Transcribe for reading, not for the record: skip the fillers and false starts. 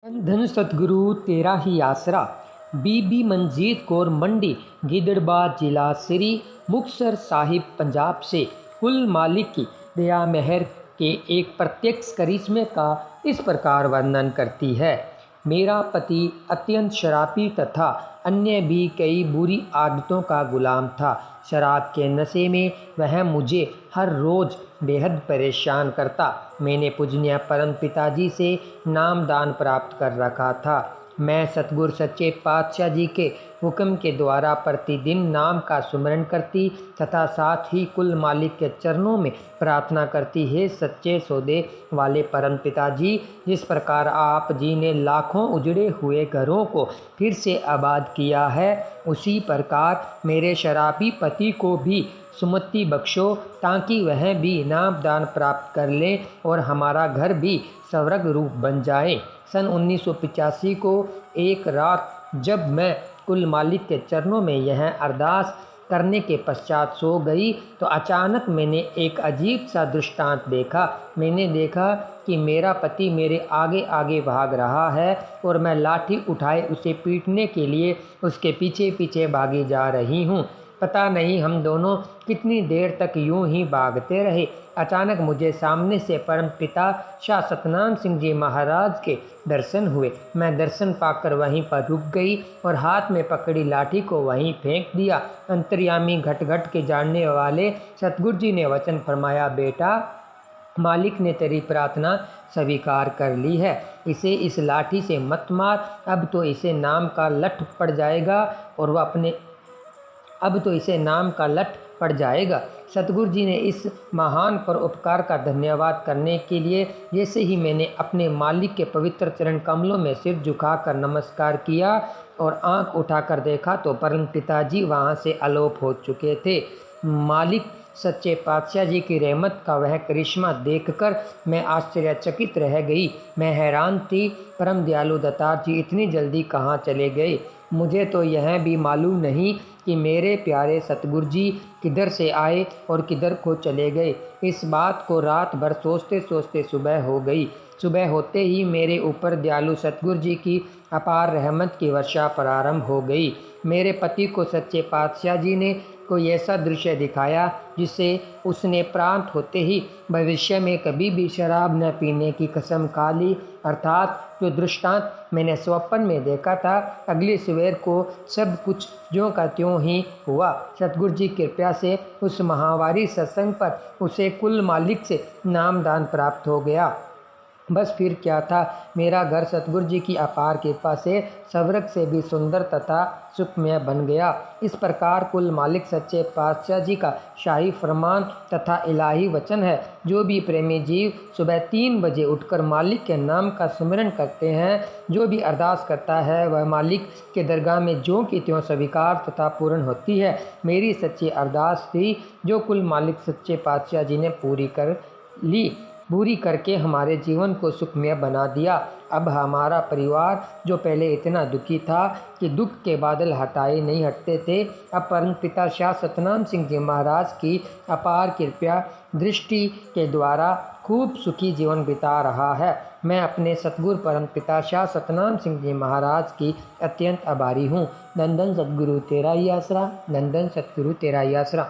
धन सतगुरु तेरा ही आसरा। बीबी मंजीत कौर मंडी, गिदड़बाह जिला श्री मुक्तसर साहिब पंजाब से कुल मालिक की दया मेहर के एक प्रत्यक्ष करिश्मे का इस प्रकार वर्णन करती है। मेरा पति अत्यंत शराबी तथा अन्य भी कई बुरी आदतों का गुलाम था। शराब के नशे में वह मुझे हर रोज़ बेहद परेशान करता। मैंने पूजनीय परम पिताजी से नामदान प्राप्त कर रखा था। मैं सतगुरु सच्चे पातशाह जी के हुक्म के द्वारा प्रतिदिन नाम का सुमरण करती तथा साथ ही कुल मालिक के चरणों में प्रार्थना करती है। सच्चे सौदे वाले परम पिताजी, जिस प्रकार आप जी ने लाखों उजड़े हुए घरों को फिर से आबाद किया है, उसी प्रकार मेरे शराबी पति को भी सुमति बख्शो, ताकि वह भी नामदान प्राप्त कर ले और हमारा घर भी स्वर्ग रूप बन जाए। सन 1985 को एक रात जब मैं कुल मालिक के चरणों में यह अरदास करने के पश्चात सो गई तो अचानक मैंने एक अजीब सा दृष्टांत देखा। मैंने देखा कि मेरा पति मेरे आगे आगे भाग रहा है और मैं लाठी उठाए उसे पीटने के लिए उसके पीछे पीछे भागी जा रही हूँ। पता नहीं हम दोनों कितनी देर तक यूं ही भागते रहे। अचानक मुझे सामने से परम पिता शाह सतनाम सिंह जी महाराज के दर्शन हुए। मैं दर्शन पाकर वहीं पर रुक गई और हाथ में पकड़ी लाठी को वहीं फेंक दिया। अंतर्यामी घट घट के जानने वाले सतगुरु जी ने वचन फरमाया, बेटा, मालिक ने तेरी प्रार्थना स्वीकार कर ली है, इसे इस लाठी से मत मार। अब तो इसे नाम का लठ पड़ जाएगा और वह अपने नाम का लठ पड़ जाएगा। सतगुरु जी ने इस महान पर उपकार का धन्यवाद करने के लिए जैसे ही मैंने अपने मालिक के पवित्र चरण कमलों में सिर झुकाकर नमस्कार किया और आंख उठाकर देखा तो परम पिताजी वहां से अलोप हो चुके थे। मालिक सच्चे पातशाह जी की रहमत का वह करिश्मा देखकर मैं आश्चर्यचकित रह गई। मैं हैरान थी, परम दयालु दत्तार जी इतनी जल्दी कहाँ चले गए। मुझे तो यह भी मालूम नहीं कि मेरे प्यारे सतगुरु जी किधर से आए और किधर को चले गए। इस बात को रात भर सोचते सोचते सुबह हो गई। सुबह होते ही मेरे ऊपर दयालु सतगुरु जी की अपार रहमत की वर्षा प्रारंभ हो गई। मेरे पति को सच्चे पातशाह जी ने कोई ऐसा दृश्य दिखाया जिससे उसने प्रांत होते ही भविष्य में कभी भी शराब न पीने की कसम खा ली। अर्थात जो दृष्टांत मैंने स्वप्न में देखा था, अगली सवेर को सब कुछ ज्यों का त्यों ही हुआ। सतगुरु जी की कृपा से उस महावारी सत्संग पर उसे कुल मालिक से नामदान प्राप्त हो गया। बस फिर क्या था, मेरा घर सतगुरु जी की अपार कृपा से स्वर्ग से भी सुंदर तथा सुखमय बन गया। इस प्रकार कुल मालिक सच्चे पातशाह जी का शाही फरमान तथा इलाही वचन है, जो भी प्रेमी जीव सुबह 3 बजे उठकर मालिक के नाम का स्मरण करते हैं, जो भी अरदास करता है, वह मालिक के दरगाह में ज्यों की त्यों स्वीकार तथा पूर्ण होती है। मेरी सच्ची अरदास थी जो कुल मालिक सच्चे पातशाह जी ने पूरी करके हमारे जीवन को सुखमय बना दिया। अब हमारा परिवार, जो पहले इतना दुखी था कि दुख के बादल हटाए नहीं हटते थे, अब परम पिता शाह सतनाम सिंह जी महाराज की अपार कृपा दृष्टि के द्वारा खूब सुखी जीवन बिता रहा है। मैं अपने सतगुरु परम पिता शाह सतनाम सिंह जी महाराज की अत्यंत आभारी हूँ। धन धन सतगुरु तेरा ही आसरा, धन धन सतगुरु तेरा ही आसरा।